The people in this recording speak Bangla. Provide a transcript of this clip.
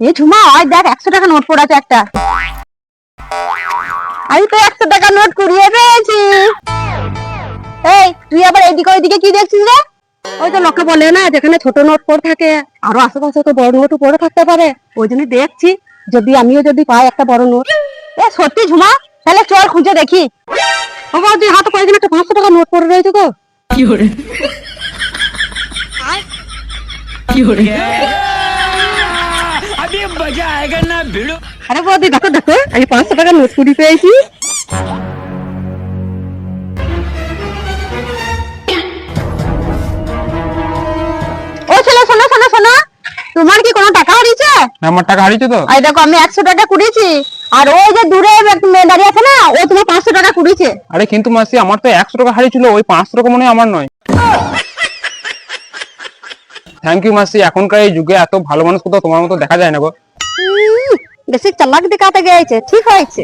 এ ঝুমা ওই দেখ 100 টাকা নোট পড়ে আছে একটা। আমি তো 100 টাকা নোট কুড়িয়ে পেয়েছি। এই তুই আবার এদিকে ওইদিকে কি দেখছিস রে? ওই তো লোকে বলে না যেখানে ছোট নোট পড়ে থাকে আরো আশেপাশে তো বড় নোটও পড়ে থাকতে পারে, ওই জন্য দেখছি যদি আমিও যদি পাই একটা বড় নোট। এ সত্যি ঝুমা, তাহলে চল খুঁজে দেখি। ও বাবা হাতে কয়েকদিন একটা 500 টাকা নোট পড়ে রয়েছে তো। কি করে কি করে अभी मजा आएगा ना भिड़ो। আরে বৌদি দেখো দেখো আমি 500 টাকা নোট কুড়ি পেয়েছি। ও ছেলে শোনো শোনো শোনো, তোমার কি কোনো টাকা হারিয়েছে? আমার টাকা হারিয়েছে তো। এই দেখো আমি 100 টাকা কুড়িয়েছি, আর ওই যে দূরে একটা মেয়ে দাঁড়িয়ে আছে না, ও তোমার 500 টাকা কুড়িয়েছে। আরে কিন্তু মাসি আমার তো 100 টাকা হারিয়েছিল, ওই 500 টাকা মনে হয় আমার নয়। থ্যাংক ইউ মাসি, এখনকার এই যুগে এত ভালো মানুষ কোথাও তোমার মতো দেখা যায় না গো। বেশি চালাক দেখাতে গেছে, ঠিক হয়েছে।